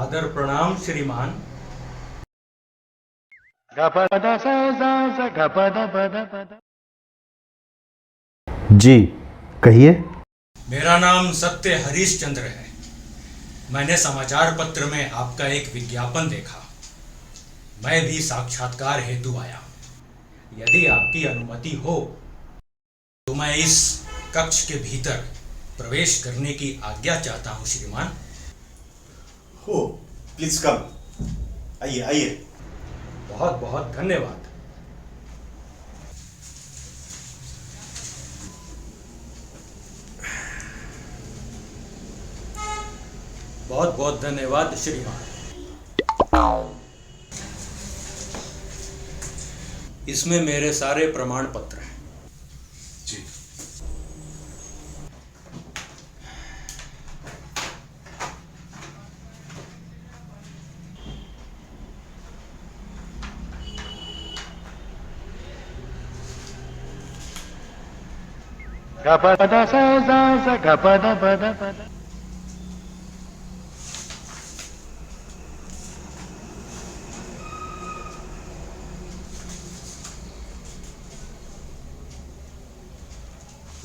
सादर प्रणाम श्रीमान। जी कहिए। मेरा नाम सत्य हरीशचंद्र है। मैंने समाचार पत्र में आपका एक विज्ञापन देखा। मैं भी साक्षात्कार हेतु आया हूं। यदि आपकी अनुमति हो तो मैं इस कक्ष के भीतर प्रवेश करने की आज्ञा चाहता हूं श्रीमान। हो, प्लीज कम। आइए आइए। बहुत बहुत धन्यवाद। बहुत बहुत धन्यवाद श्रीमान। इसमें मेरे सारे प्रमाण पत्र हैं। जी।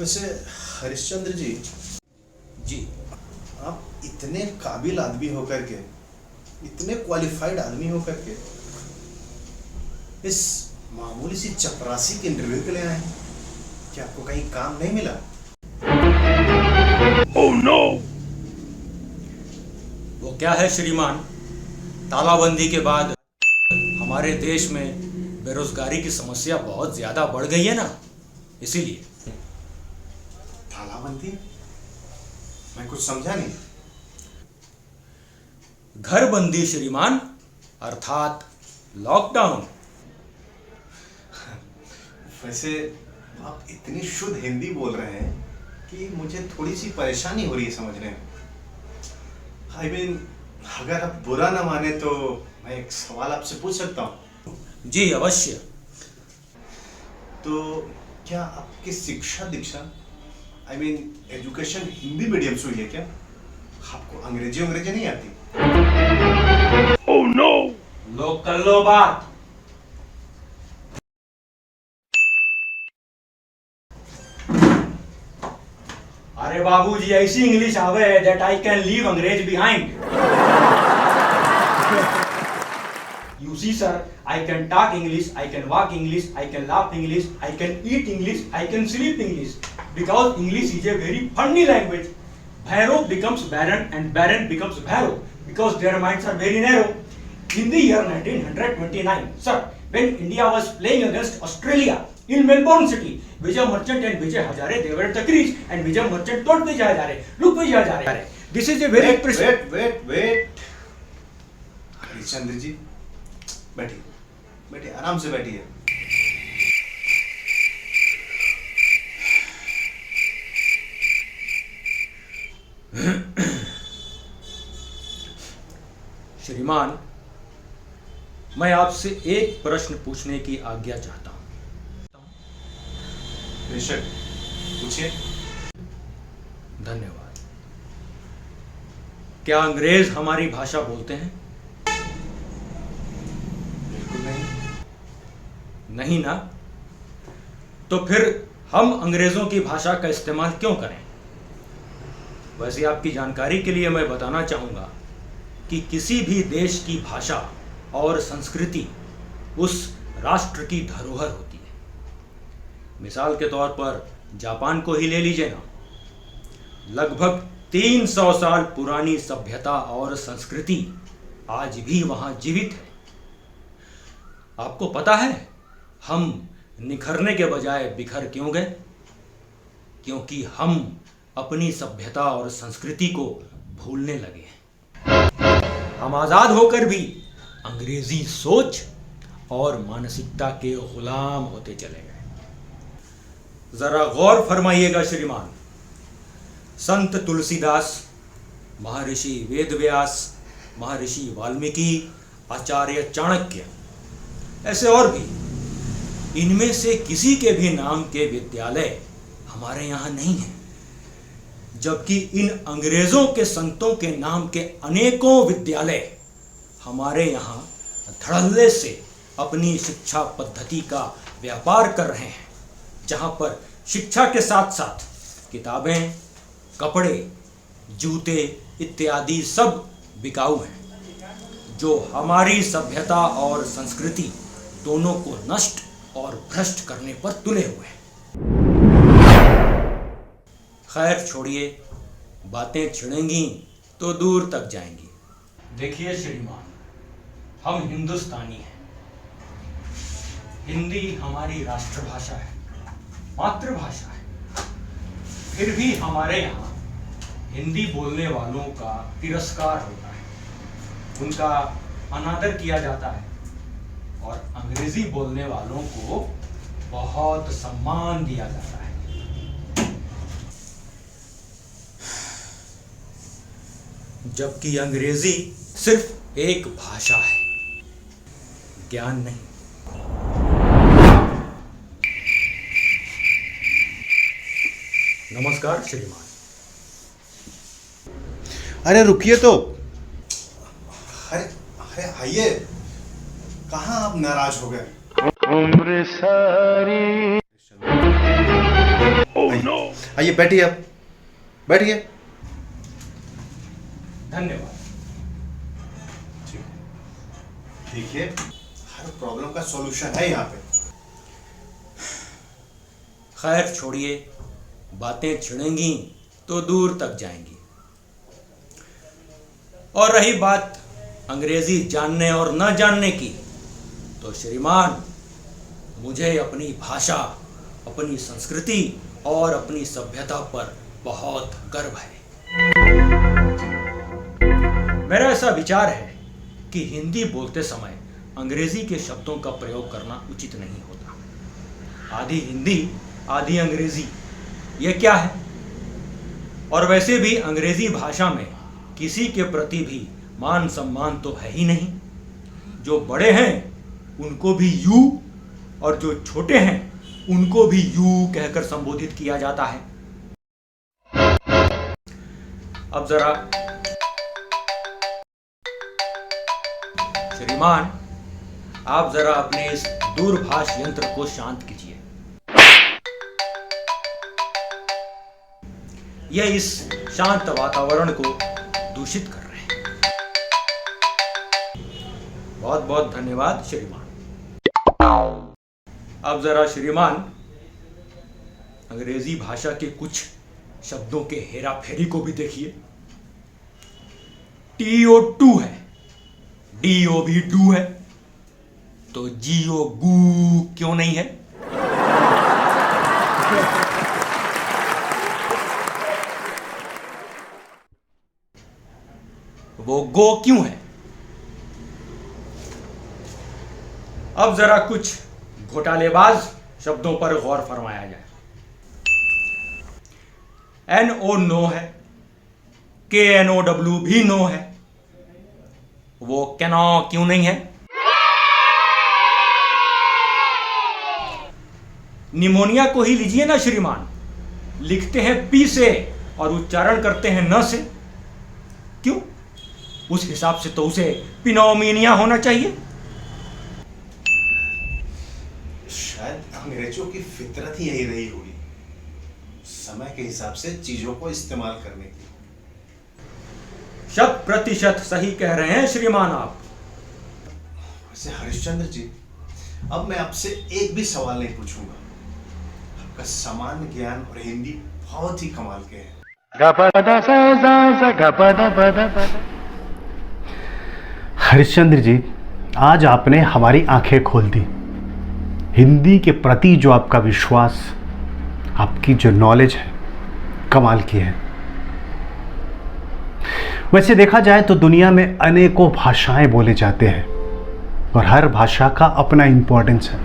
वैसे हरिश्चंद्र जी, जी। आप इतने काबिल आदमी होकर के, इतने क्वालिफाइड आदमी होकर के इस मामूली सी चपरासी के इंटरव्यू के लिए आए हैं। क्या आपको कहीं काम नहीं मिला? Oh no! वो क्या है श्रीमान, तालाबंदी के बाद हमारे देश में बेरोजगारी की समस्या बहुत ज्यादा बढ़ गई है ना, इसीलिए। तालाबंदी? मैं कुछ समझा नहीं। घरबंदी श्रीमान, अर्थात लॉकडाउन। वैसे आप इतनी शुद्ध हिंदी बोल रहे हैं कि मुझे थोड़ी सी परेशानी हो रही है समझने में। आई मीन, अगर आप बुरा ना माने तो मैं एक सवाल आपसे पूछ सकता हूँ? जी अवश्य। तो क्या आपकी शिक्षा दीक्षा, I mean education Hindi medium से हुई है क्या? आपको अंग्रेजी नहीं आती? Oh no! लोग कर लो बात। अरे बाबूजी, ऐसी इंग्लिश आवे that I can leave अंग्रेज behind. You see sir, I can talk English, I can walk English, I can laugh English, I can eat English, I can sleep English. Because English is a very funny language. Bhairo becomes Baron and Baron becomes Bhairo because their minds are very narrow. In the year 1929, sir, when India was playing against Australia in Melbourne City, Vijay Merchant and Vijay Hazare, they were the crease, and Vijay Merchant told Vijay Hazare, look Vijay Hazare, this is a very wait. Harishchandra ji, बैठिए, आराम से बैठिए। श्रीमान, मैं आपसे एक प्रश्न पूछने की आज्ञा चाहता हूं। बेशक, पूछिए। धन्यवाद। क्या अंग्रेज हमारी भाषा बोलते हैं? बिल्कुल नहीं। नहीं ना? तो फिर हम अंग्रेजों की भाषा का इस्तेमाल क्यों करें? वैसे आपकी जानकारी के लिए मैं बताना चाहूंगा कि किसी भी देश की भाषा और संस्कृति उस राष्ट्र की धरोहर होती है। मिसाल के तौर पर जापान को ही ले लीजिए ना। लगभग 300 साल पुरानी सभ्यता और संस्कृति आज भी वहां जीवित है। आपको पता है हम निखरने के बजाय बिखर क्यों गए? क्योंकि हम अपनी सभ्यता और संस्कृति को भूलने लगे हैं। हम आजाद होकर भी अंग्रेजी सोच और मानसिकता के गुलाम होते चले गए। जरा गौर फरमाइएगा श्रीमान, संत तुलसीदास, महर्षि वेदव्यास, महर्षि वाल्मीकि, आचार्य चाणक्य, ऐसे और भी, इनमें से किसी के भी नाम के विद्यालय हमारे यहाँ नहीं है। जबकि इन अंग्रेजों के संतों के नाम के अनेकों विद्यालय हमारे यहाँ धड़ल्ले से अपनी शिक्षा पद्धति का व्यापार कर रहे हैं, जहाँ पर शिक्षा के साथ साथ किताबें, कपड़े, जूते इत्यादि सब बिकाऊ हैं, जो हमारी सभ्यता और संस्कृति दोनों को नष्ट और भ्रष्ट करने पर तुले हुए हैं। खैर छोड़िए, बातें छिड़ेंगी तो दूर तक जाएंगी। देखिए श्रीमान, हम हिंदुस्तानी हैं। हिंदी हमारी राष्ट्रभाषा है, मातृभाषा है। फिर भी हमारे यहाँ हिंदी बोलने वालों का तिरस्कार होता है, उनका अनादर किया जाता है, और अंग्रेजी बोलने वालों को बहुत सम्मान दिया जाता है। जबकि अंग्रेजी सिर्फ एक भाषा है, ज्ञान नहीं। नमस्कार श्रीमान। अरे रुकिए तो। अरे अरे आइए, कहाँ आप नाराज हो गए? उम्र सारी। Oh no. आइए बैठिए, आप बैठिए। धन्यवाद। देखिए, हर प्रॉब्लम का सॉल्यूशन है यहाँ पे। खैर छोड़िए, बातें छिड़ेंगी तो दूर तक जाएंगी। और रही बात अंग्रेजी जानने और न जानने की, तो श्रीमान, मुझे अपनी भाषा, अपनी संस्कृति और अपनी सभ्यता पर बहुत गर्व है। मेरा ऐसा विचार है कि हिंदी बोलते समय अंग्रेजी के शब्दों का प्रयोग करना उचित नहीं होता। आधी हिंदी आधी अंग्रेजी, ये क्या है? और वैसे भी अंग्रेजी भाषा में किसी के प्रति भी मान सम्मान तो है ही नहीं। जो बड़े हैं उनको भी यू, और जो छोटे हैं उनको भी यू कहकर संबोधित किया जाता है। अब जरा श्रीमान, आप जरा अपने इस दूरभाष यंत्र को शांत कीजिए। यह इस शांत वातावरण को दूषित कर रहे हैं। बहुत बहुत धन्यवाद श्रीमान। अब जरा श्रीमान, अंग्रेजी भाषा के कुछ शब्दों के हेरा फेरी को भी देखिए। TO2 है, DO भी डू है, तो GO गू क्यों नहीं है? वो गो क्यों है? अब जरा कुछ घोटालेबाज शब्दों पर गौर फरमाया जाए। NO नो है, KNOW भी नो है, वो कैनो क्यों नहीं है? निमोनिया को ही लीजिए ना श्रीमान, लिखते हैं पी से और उच्चारण करते हैं न से। क्यों? उस हिसाब से तो उसे पिनोमिनिया होना चाहिए। शायद अंग्रेजों की फितरत ही यही रही होगी, समय के हिसाब से चीजों को इस्तेमाल करने की। 100% सही कह रहे हैं श्रीमान आप। वैसे हरिश्चंद्र जी, अब मैं आपसे एक भी सवाल नहीं पूछूंगा। आपका सामान्य ज्ञान और हिंदी बहुत ही कमाल के हैं। हरिश्चंद्र जी, आज आपने हमारी आंखें खोल दी। हिंदी के प्रति जो आपका विश्वास, आपकी जो नॉलेज है, कमाल की है। वैसे देखा जाए तो दुनिया में अनेकों भाषाएं बोले जाते हैं और हर भाषा का अपना इम्पोर्टेंस है,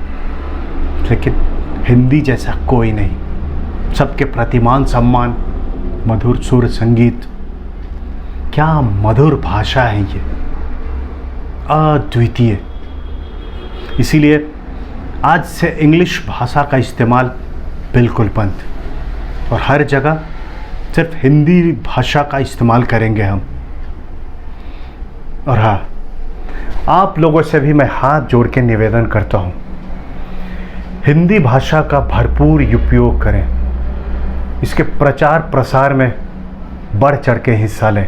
लेकिन हिंदी जैसा कोई नहीं। सबके प्रति मान सम्मान, मधुर सुर संगीत। क्या मधुर भाषा है ये, अद्वितीय। इसीलिए आज से इंग्लिश भाषा का इस्तेमाल बिल्कुल बंद, और हर जगह सिर्फ हिंदी भाषा का इस्तेमाल करेंगे हम। और हाँ, आप लोगों से भी मैं हाथ जोड़ के निवेदन करता हूँ, हिंदी भाषा का भरपूर उपयोग करें, इसके प्रचार प्रसार में बढ़ चढ़ के हिस्सा लें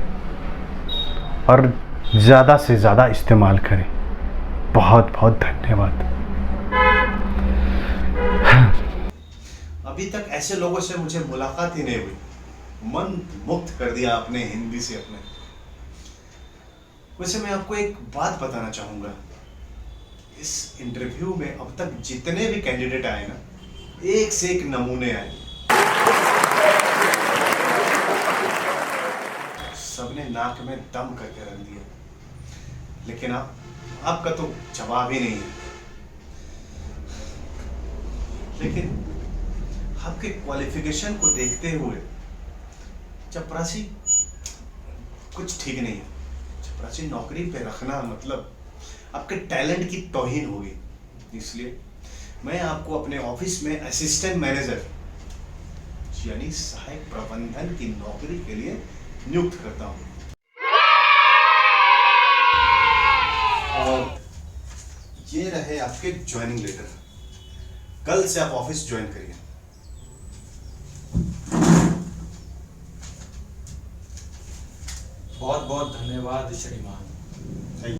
और ज़्यादा से ज़्यादा इस्तेमाल करें। बहुत बहुत धन्यवाद। अभी तक ऐसे लोगों से मुझे मुलाकात ही नहीं हुई, मन मुक्त कर दिया आपने हिंदी से अपने। वैसे मैं आपको एक बात बताना चाहूंगा, इस इंटरव्यू में अब तक जितने भी कैंडिडेट आए ना, एक से एक नमूने आए, सबने नाक में दम करके रख दिया, लेकिन आपका तो जवाब ही नहीं है। लेकिन आपके क्वालिफिकेशन को देखते हुए चपरासी कुछ ठीक नहीं है। चपरासी नौकरी पे रखना मतलब आपके टैलेंट की तौहीन होगी। इसलिए मैं आपको अपने ऑफिस में असिस्टेंट मैनेजर यानी सहायक प्रबंधन की नौकरी के लिए नियुक्त करता हूं। और ये रहे आपके ज्वाइनिंग लेटर। कल से आप ऑफिस ज्वाइन करिए। बहुत बहुत धन्यवाद श्रीमान।